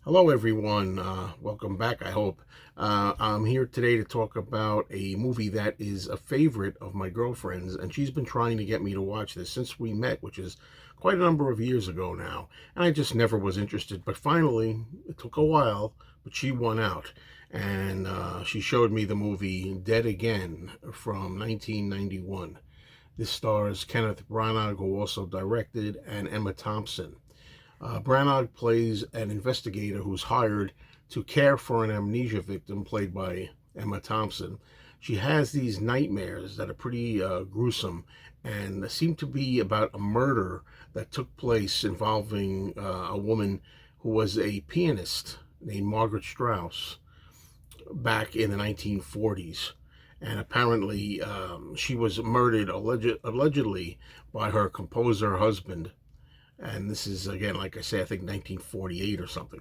Hello, everyone. Welcome back, I hope. I'm here today to talk about a movie that is a favorite of my girlfriend's, and she's been trying to get me to watch this since we met, which is quite a number of years ago now. And I just never was interested. But finally, it took a while, but she won out. And she showed me the movie Dead Again from 1991. This stars Kenneth Branagh, who also directed, and Emma Thompson. Branagh plays an investigator who's hired to care for an amnesia victim played by Emma Thompson. She has these nightmares that are pretty gruesome and seem to be about a murder that took place involving a woman who was a pianist named Margaret Strauss back in the 1940s. And apparently, she was murdered allegedly by her composer husband. And this is, again, like I say, I think 1948 or something.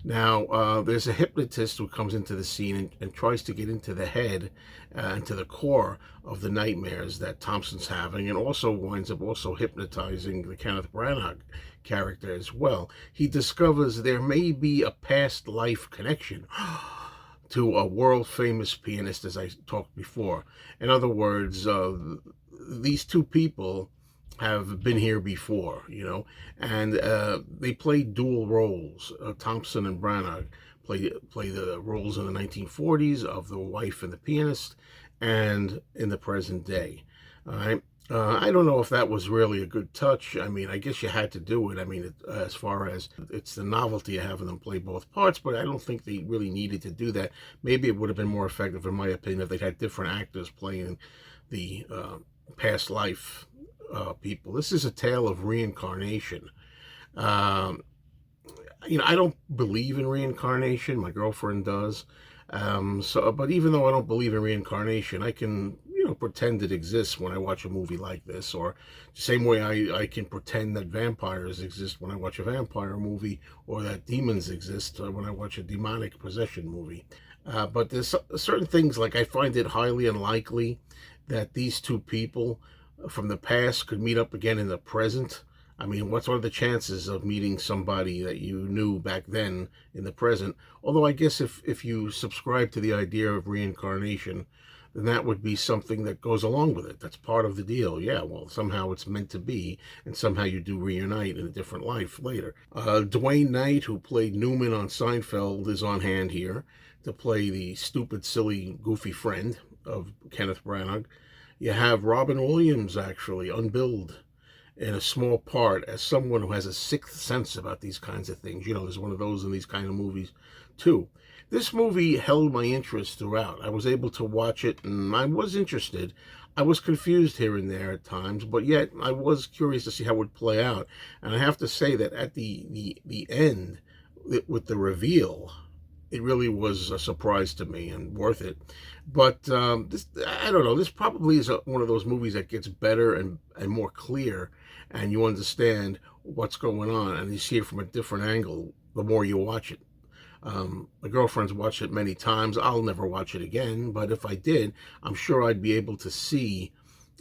Now, there's a hypnotist who comes into the scene and tries to get into the head and to the core of the nightmares that Thompson's having, and also winds up also hypnotizing the Kenneth Branagh character as well. He discovers there may be a past life connection to a world-famous pianist, as I talked before. In other words, these two people have been here before, and they play dual roles. Thompson and Branagh play the roles in the 1940s of the wife and the pianist, and in the present day. All right. I don't know if that was really a good touch. I mean, I guess you had to do it. I mean, as far as it's the novelty of having them play both parts, but I don't think they really needed to do that. Maybe it would have been more effective, in my opinion, if they had different actors playing the past life people. This is a tale of reincarnation. Um, I don't believe in reincarnation. My girlfriend does. But even though I don't believe in reincarnation, I can, pretend it exists when I watch a movie like this, or the same way I can pretend that vampires exist when I watch a vampire movie, or that demons exist when I watch a demonic possession movie. But there's certain things, like I find it highly unlikely that these two people from the past could meet up again in the present. I mean, what are the chances of meeting somebody that you knew back then in the present? Although I guess if you subscribe to the idea of reincarnation, then that would be something that goes along with it. That's part of the deal. Yeah, well, somehow it's meant to be, and somehow you do reunite in a different life later. Dwayne Knight, who played Newman on Seinfeld, is on hand here to play the stupid, silly, goofy friend of Kenneth Branagh. You have Robin Williams, actually, unbilled in a small part as someone who has a sixth sense about these kinds of things. There's one of those in these kind of movies, too. This movie held my interest throughout. I was able to watch it, and I was interested. I was confused here and there at times, but yet I was curious to see how it would play out. And I have to say that at the end, with the reveal, it really was a surprise to me and worth it. But this, I don't know, this probably is one of those movies that gets better and more clear, and you understand what's going on, and you see it from a different angle the more you watch it. My girlfriend's watched it many times. I'll never watch it again, but if I did, I'm sure I'd be able to see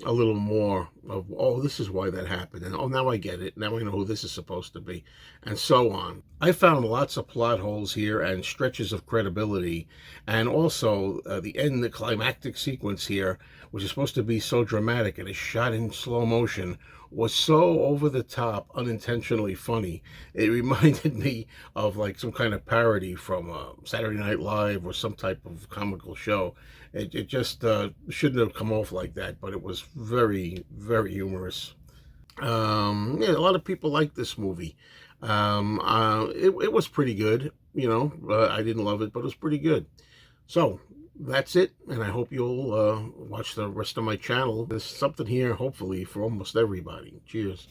a little more of, oh, this is why that happened, and oh, now I get it, now I know who this is supposed to be, and so on. I found lots of plot holes here and stretches of credibility, and also the end, the climactic sequence here, which is supposed to be so dramatic and is shot in slow motion, was so over the top, unintentionally funny. It reminded me of like some kind of parody from Saturday Night Live or some type of comical show. It just shouldn't have come off like that, but it was very, very humorous. Yeah, a lot of people like this movie. It was pretty good. I didn't love it, but it was pretty good. So that's it, and I hope you'll watch the rest of my channel. There's something here, hopefully, for almost everybody. Cheers.